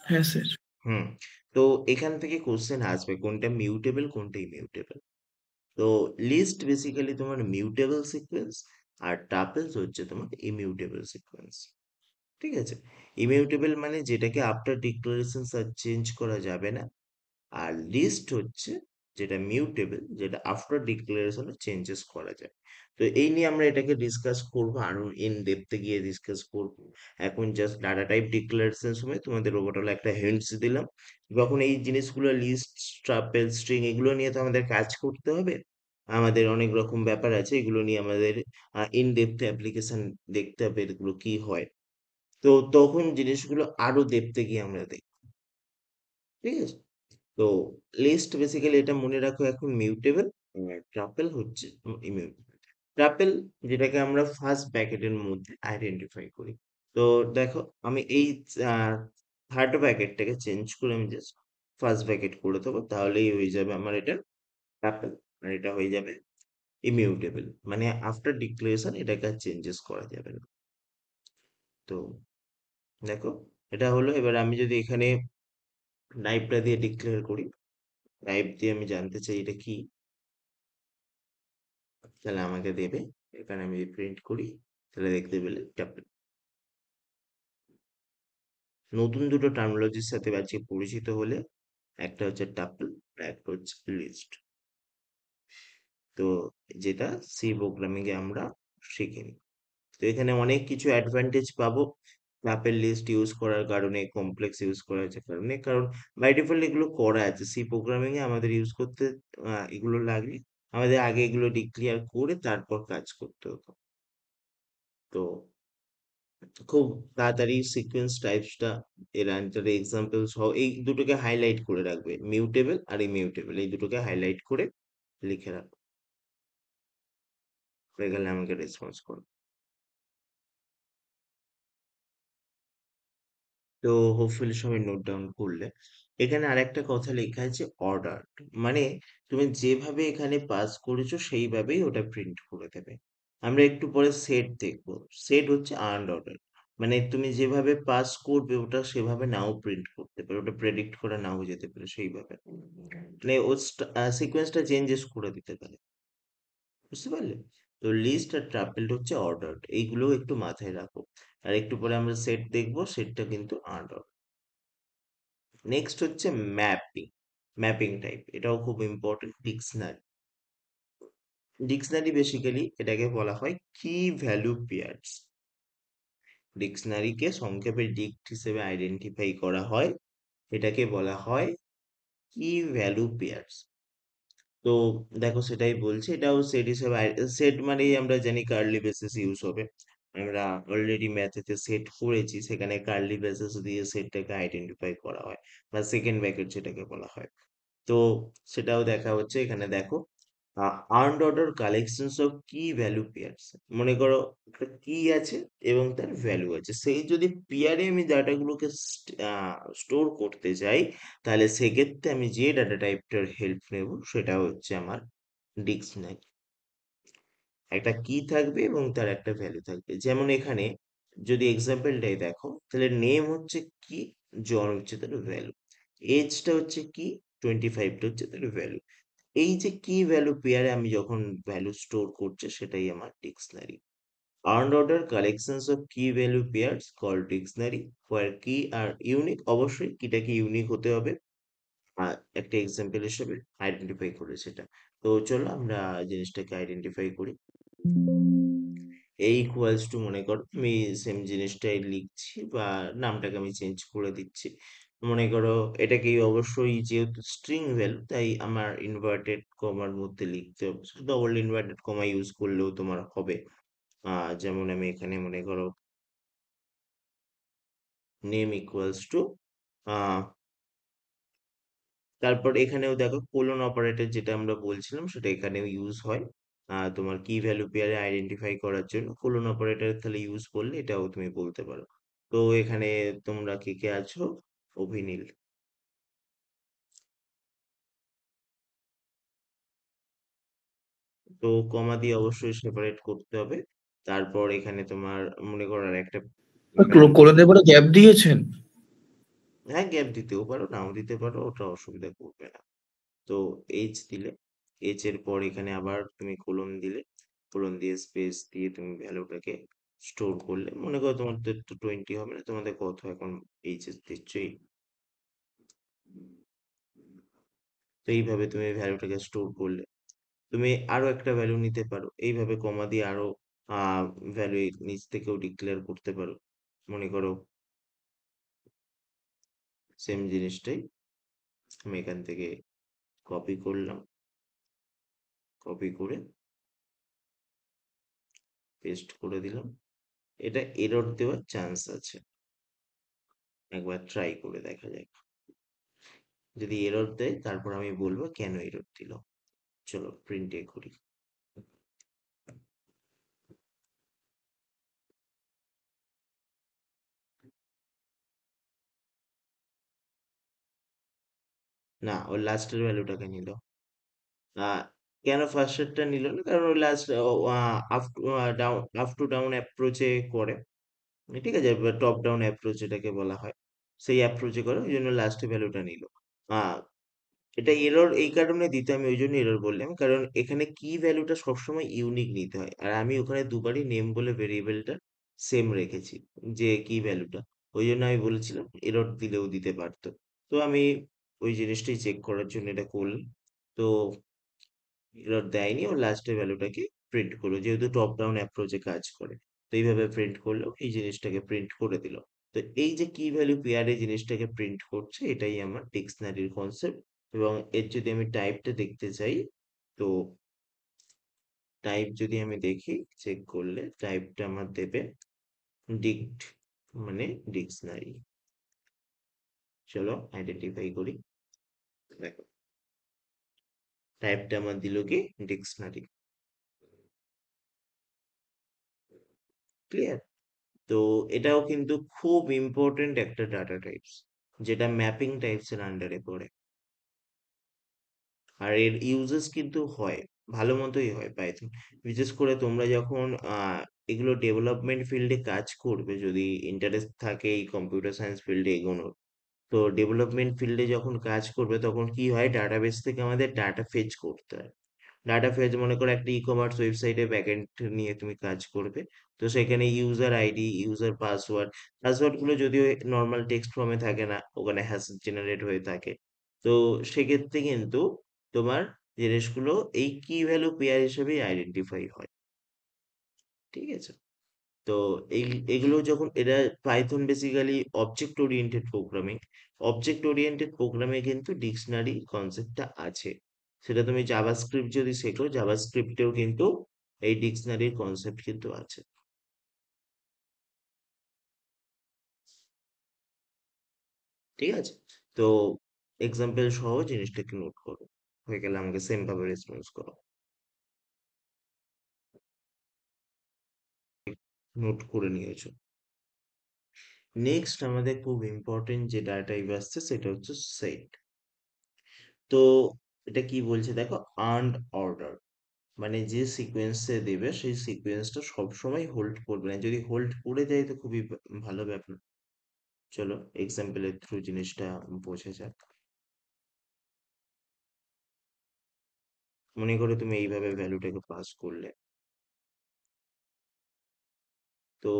হ্যাঁ স্যার।
হুম। তো এখান থেকে কোশ্চেন আসবে কোনটা মিউটেবল কোনটা ইমিউটেবল। তো লিস্ট বেসিক্যালি তোমার মিউটেবল সিকোয়েন্স, আর টাপেলস হচ্ছে তোমার ইমিউটেবল সিকোয়েন্স। ঠিক আছে? ইমিউটেবল মানে যেটাকে আফটার ডিক্লারেশন আর চেঞ্জ করা যাবে না। আর লিস্ট হচ্ছে যেটা মিউটেবল, যেটা আফটার ডিক্লারেশন চেঞ্জেস করা যায়। তো এই নিয়ে আমরা এটাকে ডিসকাস করবো, আরো ইন ডেপথে গিয়ে ডিসকাস করব। এখন জাস্ট ডাটা টাইপ ডিক্লারেশন সময় তোমাদের ওভারঅল একটা হিন্টস দিলাম। যখন এই জিনিসগুলো লিস্ট, ট্রাপেল, স্ট্রিং এগুলো নিয়ে তো আমাদের কাজ করতে হবে। আমাদের অনেক রকম ব্যাপার আছে, এগুলো নিয়ে আমাদের ইন ডেপথ অ্যাপ্লিকেশন দেখতে হবে এগুলো কি হয়। তো তখন জিনিসগুলো আরো ডেপথে গিয়ে আমরা দেখব। ঠিক আছে? তো লিস্ট বেসিক্যালি এটা মনে রাখো এখন মিউটেবল, আর ট্রাপেল হচ্ছে ইমিউটেবল। ট্রাপেল যেটাকে আমরা ফার্স্ট ব্র্যাকেটের মধ্যে আইডেন্টিফাই করি। তো দেখো, আমি এই থার্ড ব্র্যাকেটটাকে চেঞ্জ করে আমি জাস্ট ফার্স্ট ব্র্যাকেট করে দেবো, তাহলেই হয়ে যাবে আমার এটা ট্রাপেল। আর এটা হয়ে যাবে ইমিউটেবল, মানে আফটার ডিক্লারেশন এটাকে আর চেঞ্জেস করা যাবে না। তো দেখো, এটা হলো। এবার আমি যদি এখানে টাইপটা দিয়ে ডিক্লেয়ার করি, টাইপ দিয়ে আমি জানতে চাই এটা কি, তাহলে আমাকে দেবে। এখানে আমি প্রিন্ট করি, তাহলে দেখতে পেলে টাপল। নতুন দুটো টার্মিনোলজির সাথে আজকে পরিচিত হলে, একটা হচ্ছে টাপল, আর একটা হচ্ছে লিস্ট। তো যেটা সি প্রোগ্রামিং এ আমরা শিখিনি। তো এখানে অনেক কিছু অ্যাডভান্টেজ পাবো টাপেল লিস্ট ইউজ করার কারণে, কমপ্লেক্স ইউজ করার যে কারণে, কারণ বাই ডিফল্ট এগুলো করা আছে সি প্রোগ্রামিং এ। আমাদের ইউজ করতে এগুলো লাগে, আমাদের আগে এগুলো ডিক্লেয়ার করে তারপর কাজ করতে হতো। তো খুব তাড়াতাড়ি সিকোয়েন্স টাইপসটা, এর অ্যান্সার এক্সাম্পল সহ এই দুটোকে হাইলাইট করে রাখবে, মিউটেবল আর ইমিউটেবল এই দুটোকে হাইলাইট করে লিখে রাখো। হয়ে গেলে আমাকে রেসপন্স করো। তো হোপফুলি সবাই নোট ডাউন করলে। এখানে আরেকটা কথা লেখা আছে অর্ডার, মানে তুমি যেভাবে এখানে পাস করেছো সেইভাবেই ওটা প্রিন্ট করে দেবে। আমরা একটু পরে সেট দেখবো। সেট হচ্ছে আর্নড অর্ডার, মানে তুমি যেভাবে পাস করবে ওটা সেভাবে নাও প্রিন্ট করতে পারে, ওটা প্রেডিক্ট করা নাও যেতে পারে সেইভাবে, মানে ও সিকোয়েন্সটা চেঞ্জেস করে দিতে পারে। বুঝতে পারলে? তো লিস্ট আর টাপেল হচ্ছে অর্ডার, এইগুলো একটু মাথায় রাখো। আর একটু পরে আমরা সেট দেখবো, সেটটা কিন্তু আর্নড। নেক্সট হচ্ছে ম্যাপিং। ম্যাপিং টাইপ, এটাও খুব ইম্পর্টেন্ট। ডিকশনারি। ডিকশনারি বেসিক্যালি এটাকে বলা হয় কি ভ্যালু পেয়ার্স। ডিকশনারিকে সংক্ষেপে ডিক্ট হিসেবে আইডেন্টিফাই করা হয়, এটাকে বলা হয় কি ভ্যালু পেয়ার্স। তো দেখো সেটাই বলছি, এটাও সেট হিসেবে সেট মানেই আমরা জানি কার্লি বেসিস ইউজ হবে। আমরা অলরেডি ম্যাথেতে সেট করেছি, সেখানে কার্লি বেসিস দিয়ে সেটটাকে আইডেন্টিফাই করা হয়, বা সেকেন্ড ব্র্যাকেট যেটাকে বলা হয়। তো সেটাও দেখা হচ্ছে এখানে। দেখো আর্নড অর্ডার কালেকশনস অফ কি ভ্যালু পেয়ার্স। মনে করো একটা কি আছে এবং তার ভ্যালু আছে, সেই যদি পেয়ারে আমি ডাটাগুলোকে স্টোর করতে চাই, তাহলে সেক্ষেত্রে আমি যে ডাটা টাইপটার হেল্প নেব সেটা হচ্ছে আমার ডিকশনারি। একটা কি থাকবে এবং তার একটা ভ্যালু থাকবে। যেমন এখানে যদি এক্সাম্পলটাই দেখো, তাহলে নেম হচ্ছে কি, জন হচ্ছে তার ভ্যালু, এজটা হচ্ছে কি, 25টা হচ্ছে তার ভ্যালু। এই যে কি ভ্যালু পেয়ারে আমি যখন ভ্যালু স্টোর করছি সেটাই আমার dictionary. Earned order collections of কি ভ্যালু পেয়ার্স কল্ড ডিকশনারি হোয়ার কি আর ইউনিক। অবশ্যই কিটাকে ইউনিক হতে হবে, আর একটা এক্সাম্পল হিসেবে আইডেন্টিফাই করে সেটা। তো চলো আমরা জিনিসটাকে আইডেন্টিফাই করি। এই ইকুয়ালস টু, মনে করো আমি সেম জিনিসটাই লিখছি, বা নামটাকে আমি চেঞ্জ করে দিচ্ছি। মনে করো এটাকেই অবশ্যই যেহেতু স্ট্রিং ভ্যালু, তাই আমার ইনভার্টেড কমার মধ্যে লিখতে হবে। ডবল ইনভার্টেড কমা ইউজ করলেও তোমার হবে। যেমন আমি এখানে মনে করো নেম ইকুয়ালস টু, তারপর এখানেও দেখো কোলন অপারেটর যেটা আমরা বলছিলাম সেটা এখানেও ইউজ হয়। তোমার কি ভ্যালু পেয়ারে আইডেন্টিফাই করার জন্য কোলন অপারেটর তাহলে ইউজ করলে এটাও তুমি বলতে পারো। তো এখানে তোমরা কে কে আছো? অভিনীল। তো কমা দিয়ে অবশ্যই সেপারেট করতে হবে। তারপর এখানে তোমার মনে করো আর একটা
করে দেবার গ্যাপ দিয়েছেন?
হ্যাঁ, গ্যাপ দিতেও পারো, নাও দিতে পারো, ওটা অসুবিধা করবে না। তো এইচ দিলে, এইচ এর পর এখানে আবার তুমি কোলন দিলে, কোলন দিয়ে স্পেস দিয়ে তুমি ভ্যালুটাকে স্টোর করলে। মনে করো তোমাদের তো 20 হবে না, তোমাদের কত এখন এইচএস দিচ্ছ, তো এইভাবে তুমি ভ্যালুটাকে স্টোর করলে। তুমি আরো একটা ভ্যালু নিতে পারো, এইভাবে কমা দিয়ে আরো ভ্যালু নিচ থেকেও ডিক্লেয়ার করতে পারো। মনে করো সেম জিনিসটাই আমি এখান থেকে কপি করলাম, কপি করে পেস্ট করে দিলাম। এটা এরর দেওয়ার চান্স আছে, একবার ট্রাই করে দেখা যাক। যদি এরর দেয় তারপর আমি বলবো কেন এরর দিল। চলো প্রিন্ট এ করি। না, ও লাস্টের ভ্যালুটাকে নিল। কেন ফার্স্টেরটা নিল না? কারণ ও last up to down, up to down অ্যাপ্রোচে করে। ঠিক আছে, টপ ডাউন অ্যাপ্রোচ এটাকে বলা হয়, সেই অ্যাপ্রোচে করে, ওই জন্য লাস্টে ভ্যালুটা নিল। আহ এটা এরর এই কারণে দিতে, আমি ওই জন্য এরর বললাম, কারণ এখানে কি ভ্যালুটা সবসময় ইউনিক নিতে হয়, আর আমি ওখানে দুবারই নেম বলে ভেরিয়েবলটা সেম রেখেছি, যে কি ভ্যালুটা, ওই জন্য আমি বলেছিলাম এরর দিলেও দিতে পারতো। তো আমি ওই জিনিসটাই চেক করার জন্য এটা করলাম। তো এরর দেয়নি, ও লাস্টের ভ্যালুটাকে প্রিন্ট করলো, যেহেতু টপ ডাউন অ্যাপ্রোচে কাজ করে। তো এইভাবে প্রিন্ট করলো, এই জিনিসটাকে প্রিন্ট করে দিল। তো এই যে কি ভ্যালু পেয়ারে জিনিসটাকে প্রিন্ট করছে, এটাই আমার ডিকশনারির কনসেপ্ট। এবং এর যদি আমি টাইপটা দেখতে চাই, তো টাইপ যদি আমি দেখি, চেক করলে টাইপটা আমার দেবে ডিক্ট, মানে ডিকশনারি। চলো আইডেন্টিফাই করি। দেখো টাইপটা আমার দিল কি, ডিকশনারি। ক্লিয়ার? তো এটাও কিন্তু খুব ইম্পর্টেন্ট একটা ডাটা টাইপস, যেটা ম্যাপিং টাইপসের আন্ডারে পড়ে। আর এর ইউজেস কিন্তু হয়, ভালো মতোই হয় পাইথন। বিশেষ করে তোমরা যখন এগুলো ডেভেলপমেন্ট ফিল্ডে কাজ করবে, যদি ইন্টারেস্ট থাকে এই কম্পিউটার সায়েন্স ফিল্ডে এগোনোর, তো ডেভেলপমেন্ট ফিল্ডে যখন কাজ করবে তখন কি হয়, ডাটাবেস থেকে আমাদের ডাটা ফেচ করতে হয়। ডাটা ফেচ, মনে করো একটা ই কমার্স ওয়েবসাইটে ব্যাকএন্ড নিয়ে তুমি কাজ করবে, তো সেখানে user ID, user password, password গুলো যদিও নর্মাল টেক্সট ফর্মে থাকে না, ওখানে হ্যাশ জেনারেট হয়ে থাকে। তো সেক্ষেত্রে কিন্তু তোমার জিনিসগুলো এই কি ভ্যালু পেয়ার হিসেবেই আইডেন্টিফাই হয়। ঠিক আছে? তো এই এগুলো যখন এরা, Python basically object oriented programming. Object oriented প্রোগ্রামে কিন্তু ডিকশনারি কনসেপ্টটা আছে। সেটা তুমি জাভাস্ক্রিপ্ট যদি শেখো, জাভাস্ক্রিপ্টেও কিন্তু এই ডিকশনারির কনসেপ্ট কিন্তু আছে। ঠিক আছে? তো এক্সাম্পল সহ জিনিসটাকে নোট করো, হয়ে গেলে আমাকে সেম ভাবে রেসপন্স করো। নোট করে নিয়েছো? নেক্সট আমাদের খুব ইম্পর্টেন্ট যে ডাটা টাইপ আসছে সেটা হচ্ছে সেট। তো এটা কি বলছে দেখো, আর্নড অর্ডার, মানে যে সিকোয়েন্সে দেবে সেই সিকোয়েন্সটা সবসময় হোল্ড করবে না, যদি হোল্ড করে যায় তো খুবই ভালো ব্যাপার। চলো এক্সাম্পলের থ্রু জিনিসটা বোঝা যাক। মনে করো তুমি এইভাবে ভ্যালুটাকে পাস করলে, তো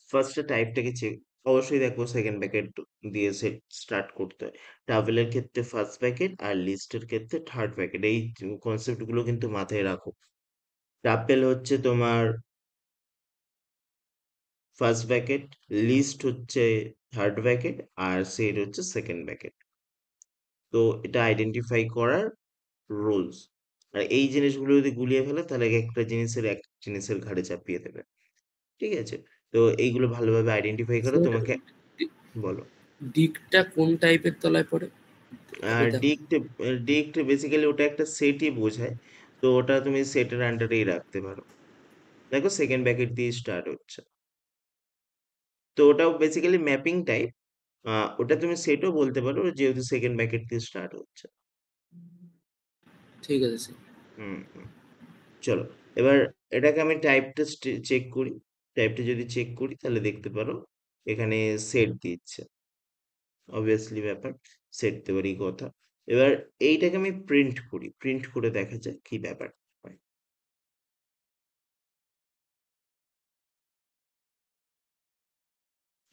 ফার্স্টে টাইপটাকে চেক, অবশ্যই দেখো সেকেন্ড ব্র্যাকেট দিয়ে সেট স্টার্ট করতে হয়। ট্রাভেলের ক্ষেত্রে ফার্স্ট ব্র্যাকেট, আর লিস্টের ক্ষেত্রে থার্ড ব্র্যাকেট, এই কনসেপ্ট গুলো কিন্তু মাথায় রাখো। ট্রাভেল হচ্ছে তোমার ফার্স্ট ব্র্যাকেট, লিস্ট হচ্ছে থার্ড ব্র্যাকেট, আর সেট হচ্ছে সেকেন্ড ব্র্যাকেট। তো এটা আইডেন্টিফাই করার রুলস। আর এই জিনিসগুলো যদি গুলিয়ে ফেলে তাহলে একটা জিনিসের এক জিনিসের ঘাড়ে চাপিয়ে দেবে। ঠিক আছে? তো এইগুলো ভালোভাবে আইডেন্টিফাই করে
স্যার,
তোমাকে বলো।
ডিকটা কোন টাইপের তলায় পড়ে?
আর
একটু দেখো।
ডিক্ট বেসিক্যালি ওটা একটা সেটই বোঝায়। তো ওটা তুমি সেটের আন্ডারেই রাখতে পারো। দেখো সেকেন্ড ব্র্যাকেট দিয়ে স্টার্ট হচ্ছে, তো ওটাও বেসিক্যালি ম্যাপিং টাইপ। ওটা তুমি সেটও বলতে পারো, যেহেতু সেকেন্ড ব্র্যাকেট দিয়ে স্টার্ট হচ্ছে।
ঠিক আছে স্যার।
হুম হুম। চলো, এবার এটাকে আমি টাইপটা চেক করি। টাইপটা যদি চেক করি তাহলে দেখতে পারো এখানে সেট দিচ্ছে, অবভিয়াসলি ব্যাপার, সেট দেওয়ারই কথা। এবার এইটাকে আমি প্রিন্ট করি, প্রিন্ট করে দেখা যাক কি ব্যাপার হয়।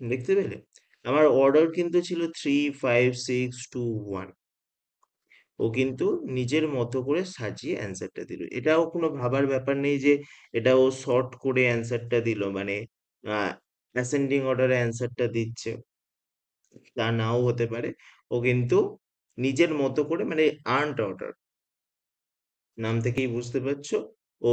দেখতে পেলে আমার অর্ডার কিন্তু ছিল 3 5 6 2 1। ও কিন্তু নিজের মতো করে সাজিয়ে অ্যান্সারটা দিল, এটাও কোনো ভাবার ব্যাপার নেই যে এটা ও শর্ট করে অ্যান্সারটা দিল, মানে অ্যাসেন্ডিং অর্ডারে অ্যান্সারটা দিচ্ছে, তা নাও হতে পারে। ও কিন্তু নিজের মতো করে, মানে আর্নড অর্ডার, নাম থেকেই বুঝতে পারছো, ও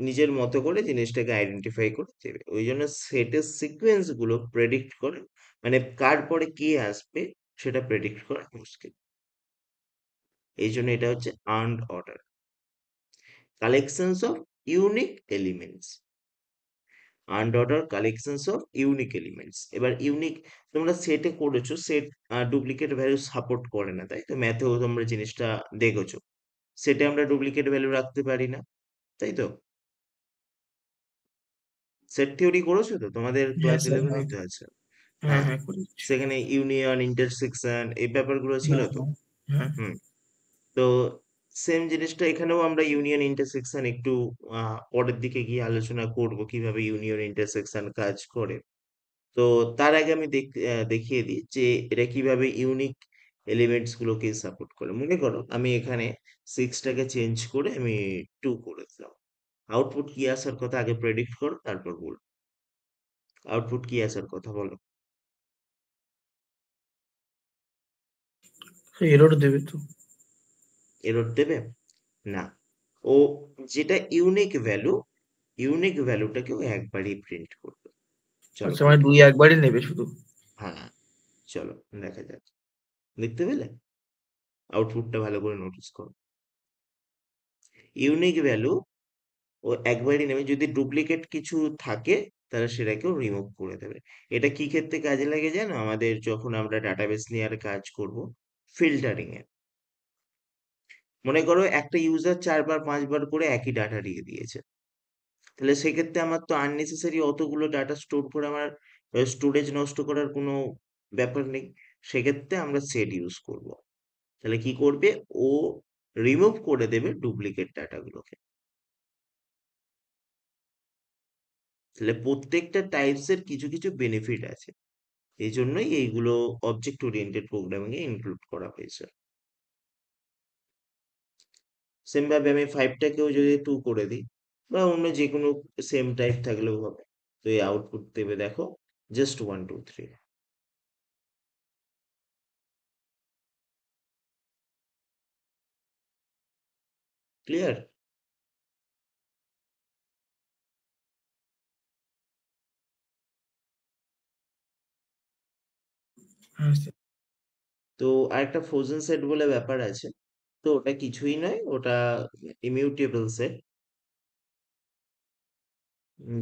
নিজের মতো করে জিনিসটাকে আইডেন্টিফাই করে দেবে। ওই জন্য সেটের সিকোয়েন্স গুলো প্রেডিক্ট করে, মানে কার পরে কি আসবে সেটা প্রেডিক্ট করা মুশকিল। এই জন্য এটা হচ্ছে earned order, collections of unique elements. Earned order collections of unique elements. এবার ইউনিক, তোমরা সেটে করেছো, সেট ডুপ্লিকেট ভ্যালু সাপোর্ট করে না, তাই তো? ম্যাথেও তোমরা জিনিসটা দেখেছো, সেটে আমরা ডুপ্লিকেট ভ্যালু রাখতে পারি না, তাই তো? সেট থিওরি করেছো তো, তোমাদের
হ্যাঁ
ক্লাস
স্যার, হ্যাঁ।
11এই তো আছে।
হ্যাঁ,
হ্যাঁ,
হ্যাঁ, করেছি।
সেখানে ইউনিয়ন, ইন্টারসেকশন এই ব্যাপারগুলো ছিল
হ্যাঁ,
তো।
হ্যাঁ, হ্যাঁ।
হুম। তো সেম জিনিসটা এখানেও আমরা ইউনিয়ন ইন্টারসেকশন একটু পরের দিকে গিয়ে আলোচনা করব, কিভাবে ইউনিয়ন ইন্টারসেকশন কাজ করে। তো তার আগে আমি দেখিয়ে দিই যে এটা কিভাবে ইউনিক এলিমেন্টস গুলোকে সাপোর্ট করে। মনে করো আমি এখানে 6টাকে চেঞ্জ করে আমি 2 করে দিলাম। আউটপুট কি আসার কথা আগে প্রেডিক্ট করো, তারপর বল। আউটপুট কি আসার কথা বলো।
এরর দেবে তো।
এরর দেবে না। ও যেটা ইউনিক ভ্যালু, ইউনিক ভ্যালুটাকে ও একবারই প্রিন্ট করবে। চলো
আচ্ছা, মানে
প্রিন্ট
2
করি।
একবারই নেবে শুধু?
হ্যাঁ, চলো দেখা যাক। দেখতে পেলে? আউটপুটটা ভালো করে নোটিস করো। ইউনিক ভ্যালু ও একবারই নেবে, যদি ডুপ্লিকেট কিছু থাকে তাহলে সেটাকেও রিমুভ করে দেবে। এটা কি ক্ষেত্রে কাজে লাগে জানো? আমাদের যখন আমরা ডাটাবেস নিয়ে আর কাজ করব, ফিল্টারিং এ। মনে করো একটা ইউজার ৪ বার ৫ বার করে একই ডাটা দিয়ে দিয়েছে। তাহলে সেক্ষেত্রে আমার তো আননেসেসারি অতগুলো ডাটা স্টোর করে আমার স্টোরেজ নষ্ট করার কোনো ব্যাপার নেই। সেক্ষেত্রে আমরা সেট ইউজ করব। তাহলে কি করবে? ও রিমুভ করে দেবে ডুপ্লিকেট ডাটাগুলোকে। তাহলে প্রত্যেকটা টাইপস এর কিছু কিছু বেনিফিট আছে। এই জন্যই এইগুলো অবজেক্ট ওরিয়েন্টেড প্রোগ্রামিং এ ইনক্লুড করা হয়েছে। সেম ভাবে আমি 5 টাকেও যদি 2 করে দিই বা অন্য যে কোনো সেম টাইপ থাকলেও হবে। তো এই আউটপুট দেবে দেখো জাস্ট 1 2 3। ক্লিয়ার?
হ্যাঁ স্যার।
তো আরেকটা ফ্রোজেন সেট বলে ব্যাপার আছে। তো ওটা কিছুই নয়, ওটা ইমিউটেবল সেট,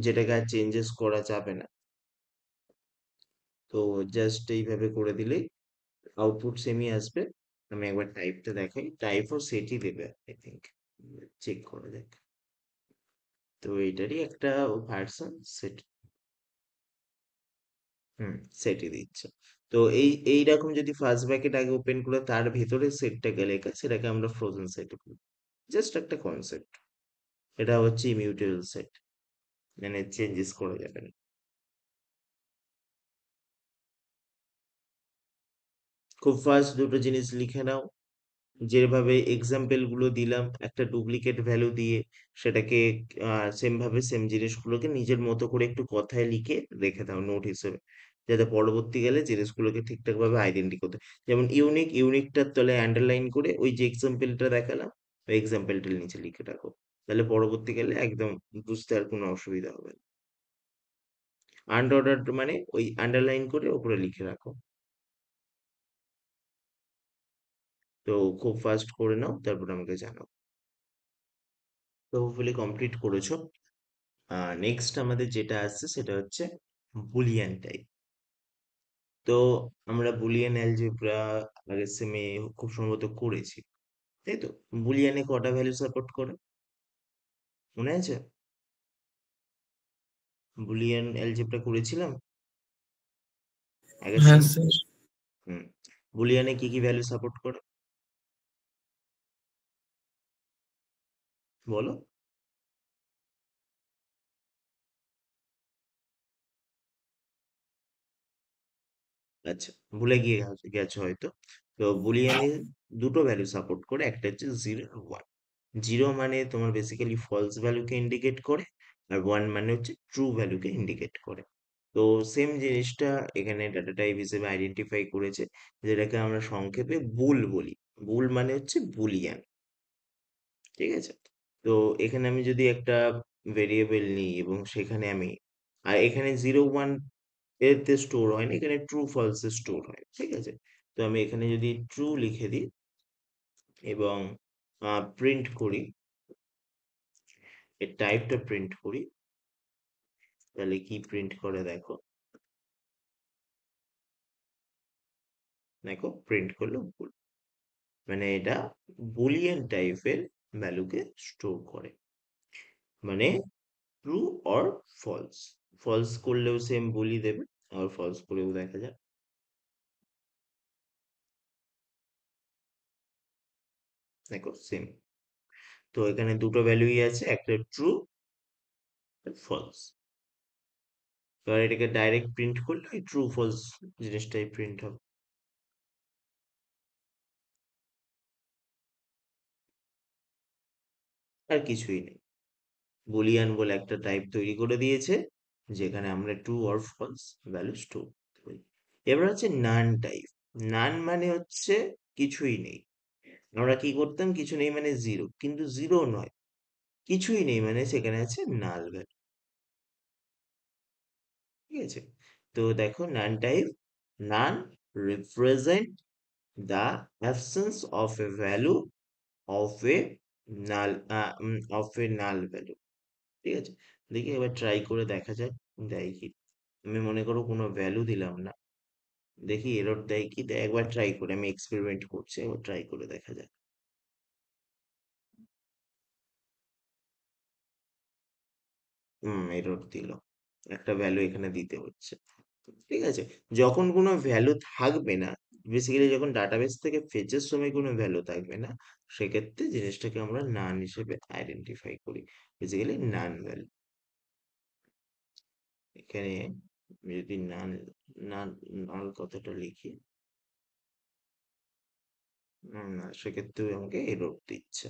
যেটাকে আর চেঞ্জেস করা যাবে না। তো জাস্ট এইভাবে করে দিলেই আউটপুট সেমই আসবে। আমি একবার টাইপটা দেখাই, টাইপও সেটই দেবে আই থিঙ্ক। চেক করে দেখ। তো এইটারই একটা ভার্সন সেট। হুম, সেটই দিচ্ছে। তো এইরকম যদি ফার্স্ট ব্র্যাকেট আগে ওপেন করে তার ভেতরে সেটটাকে লেখা, সেটাকে আমরা ফ্রোজেন সেট বলি। জাস্ট একটা কনসেপ্ট। এটা হচ্ছে ইমিউটেবল সেট, মানে চেঞ্জেস করা যাবে না। খুব ফাস্ট দুটো জিনিস লিখে নাও। যেভাবে এক্সাম্পল গুলো দিলাম, একটা ডুপ্লিকেট ভ্যালু দিয়ে সেটাকে সেম ভাবে সেম জিনিসগুলোকে নিজের মতো করে একটু কথায় লিখে রেখে দাও নোট হিসেবে, যাতে পরবর্তীকালে জিনিসগুলোকে ঠিকঠাক ভাবে আইডেন্টি করতে। যেমন ইউনিকটার তলায় আন্ডারলাইন করে ওই যে এক্সাম্পলটা দেখালাম, ওই এক্সাম্পলটার নিচে লিখে রাখো। তাহলে পরবর্তীকালে একদম বুঝতে আর কোনো অসুবিধা হবে না। আনঅর্ডার্ড মানে ওই আন্ডারলাইন করে ওপরে লিখে রাখো। তো খুব ফাস্ট করে নাও, তারপর আমাকে জানাও। তো হোপফুলি কমপ্লিট করেছো। নেক্সট আমাদের যেটা আসছে সেটা হচ্ছে বুলিয়ান টাইপ। তো আমরা বুলিয়ান অ্যালজেব্রা আগের সেমে খুব সম্ভবত করেছি, তাই তো? বুলিয়ানে কটা ভ্যালু সাপোর্ট করে মনে আছে? বুলিয়ান অ্যালজেব্রা করেছিলাম আগের
হ্যাঁ
সেমে।
স্যার।
হুম। বুলিয়ানে কি কি ভ্যালু সাপোর্ট করে বলো? আচ্ছা, ভুলে গেছো হয়তো। তো বুলিয়ানে দুটো ভ্যালু সাপোর্ট করে, একটা হচ্ছে 0 আর 1। 0 মানে তোমার বেসিক্যালি ফলস ভ্যালুকে ইন্ডিকেট করে, আর 1 মানে হচ্ছে ট্রু ভ্যালুকে ইন্ডিকেট করে। তো সেম জিনিসটা এখানে ডাটা টাইপ হিসেবে আইডেন্টিফাই করেছে, যেটাকে আমরা সংক্ষেপে বুল বলি। বুল মানে হচ্ছে বুলিয়ান। ঠিক আছে? তো এখানে আমি যদি একটা ভেরিয়েবল নিই এবং সেখানে আমি, আর এখানে 0 1 এতে স্টোর হয় না, এখানে ট্রু ফলস এ স্টোর হয়। ঠিক আছে? তো আমি এখানে যদি ট্রু লিখে দিই এবং প্রিন্ট করি, এর টাইপটা প্রিন্ট করি, তাহলে কি প্রিন্ট করে দেখো। দেখো প্রিন্ট করলো ভুল। মানে এটা বুলিয়ান টাইপের ভ্যালুকে স্টোর করে, মানে ট্রু অর ফলস। ফলস করলেও সেম বলি দেবে, আর ফলস করেও দেখা যায়। দেখো সেম। তো এখানে দুটো ভ্যালুই আছে, একটা ট্রু, ফলস। এবার এটাকে ডাইরেক্ট প্রিন্ট করলে ওই ট্রু ফলস জিনিসটাই প্রিন্ট হবে। আর কিছুই নেই। বুলিয়ান বলে একটা টাইপ তৈরি করে দিয়েছে, যেখানে আমরা true or false value store করতে পারি। এবার হচ্ছে নান টাইপ। নান মানে হচ্ছে কিছুই নেই। আমরা কি করতাম? কিছু নেই মানে জিরো, কিন্তু জিরো নয়, কিছুই নেই মানে সেখানে আছে নাল ভ্যালু। ঠিক আছে? তো দেখো none type, none represent the absence of a value of a null of a null value। ঠিক আছে? দেখি এবার ট্রাই করে দেখা যাক। দেয় কি? আমি মনে করো কোনো ভ্যালু দিলাম না, দেখি এরর দেয় কি দেয়, একবার ট্রাই করে, আমি এক্সপেরিমেন্ট করছি, একবার ট্রাই করে দেখা যাক। এরর দিল, একটা ভ্যালু এখানে দিতে হচ্ছে। ঠিক আছে, যখন কোনো ভ্যালু থাকবে না, বেসিক্যালি যখন ডাটাবেস থেকে ফেচের সময় কোনো ভ্যালু থাকবে না, সেক্ষেত্রে জিনিসটাকে আমরা নান হিসেবে আইডেন্টিফাই করি, বেসিক্যালি নান ভ্যালু। এখানে আমি যদি নান নান নাল কথাটা লিখি, না সেক্ষেত্রে আমাকে এরর দিচ্ছে।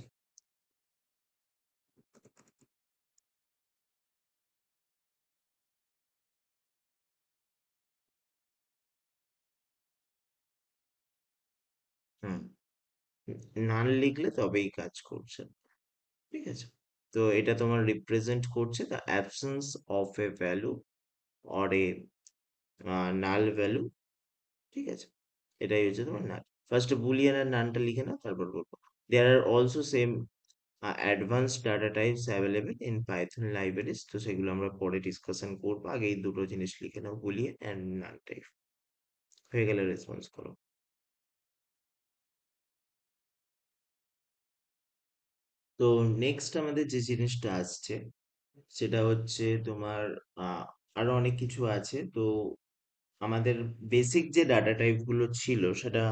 হুম, নান লিখলে তবেই কাজ করছে। ঠিক আছে, তো এটা তোমার রিপ্রেজেন্ট করছে the absence of a value or a null value. ঠিক আছে, এটাই হচ্ছে তোমার নাল। ফার্স্ট বুলিয়ান আর নানটা লিখে নাও, তারপর বলবো। There are also same advance data types available in Python libraries, তো সেগুলো আমরা পরে ডিসকাশন করবো, আগে এই দুটো জিনিস লিখে নাও, বুলিয়ান অ্যান্ড নাল টাইপ। হয়ে গেলে রেসপন্স করো। তো নেক্সট আমাদের যে জিনিসটা আসছে সেটা হচ্ছে তোমার আরো অনেক কিছু আছে। তো আমাদের বেসিক যে ডাটা টাইপ গুলো ছিল সেটা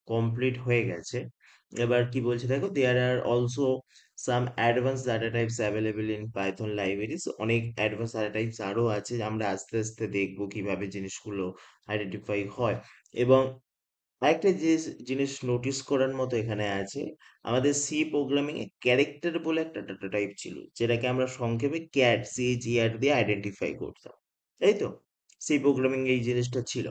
কমপ্লিট হয়ে গেছে। এবার কি বলছে দেখো, there are also some advance data types available in Python libraries. অনেক অ্যাডভান্স ডাটা টাইপস আরো আছে, আমরা আস্তে আস্তে দেখবো কিভাবে জিনিসগুলো আইডেন্টিফাই হয়। এবং আরেকটা যে জিনিস নোটিস করার মতো এখানে আছে, আমাদের সি প্রোগ্রামিং এ ক্যারেক্টার বলে একটা ডাটা টাইপ ছিল, যেটাকে আমরা সংক্ষেপে ক্যাট, CHAR দিয়ে আইডেন্টিফাই করতাম, তাই তো? সি প্রোগ্রামিং এই জিনিসটা ছিল,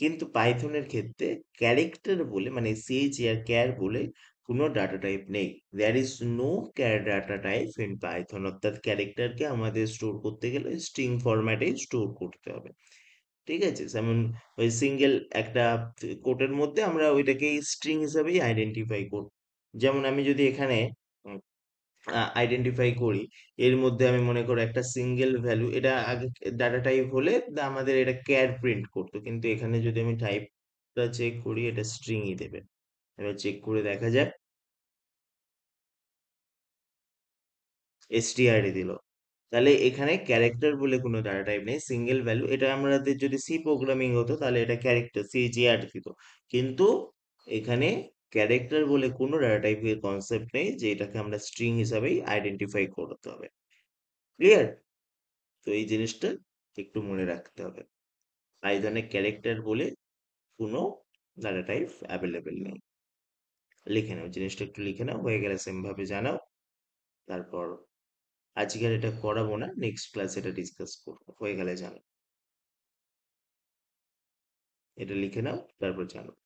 কিন্তু পাইথনের ক্ষেত্রে ক্যারেক্টার বলে, মানে CHAR ক্যার বলে কোনো ডাটা টাইপ নেই। There is no char data type in Python, অর্থাৎ ক্যারেক্টারকে আমাদের স্টোর করতে গেলে স্ট্রিং ফরম্যাটে স্টোর করতে হবে। ঠিক আছে, যেমন ওই সিঙ্গেল একটা কোটের মধ্যে আমরা ওইটাকে স্ট্রিং হিসাবেই আইডেন্টিফাই করব। যেমন আমি যদি এখানে আইডেন্টিফাই করি, এর মধ্যে আমি মনে করো একটা সিঙ্গেল ভ্যালু, এটা আগে ডাটা টাইপ হলে আমাদের এটা ক্যার প্রিন্ট করতো, কিন্তু এখানে যদি আমি টাইপটা চেক করি, এটা স্ট্রিংই দেবে। এবার চেক করে দেখা যাক, STR দিল। তাহলে এখানে ক্যারেক্টার বলে কোনো ডাটা টাইপ নেই, সিঙ্গেল ভ্যালু। এটা আমাদের যদি সি প্রোগ্রামিং হতো তাহলে এটা ক্যারেক্টার, CHAR দিত। কিন্তু এখানে ক্যারেক্টার বলে কোনো ডাটা টাইপের কনসেপ্ট নেই, যে এটাকে আমরা স্ট্রিং হিসাবেই আইডেন্টিফাই করতে হবে। ক্লিয়ার? তো এই জিনিসটা একটু মনে রাখতে হবে, পাইথনে ক্যারেক্টার বলে কোনো ডাটা টাইপ অ্যাভেলেবেল নেই। লিখে নাও, জিনিসটা একটু লিখে নাও, হয়ে গেলে সেম ভাবে জানাও। তারপর আজকের এটা করাবো না, নেক্সট ক্লাসে এটা ডিসকাস করবো, হয়ে গেলে জানাও। এটা লিখে নাও, তারপর জানাও।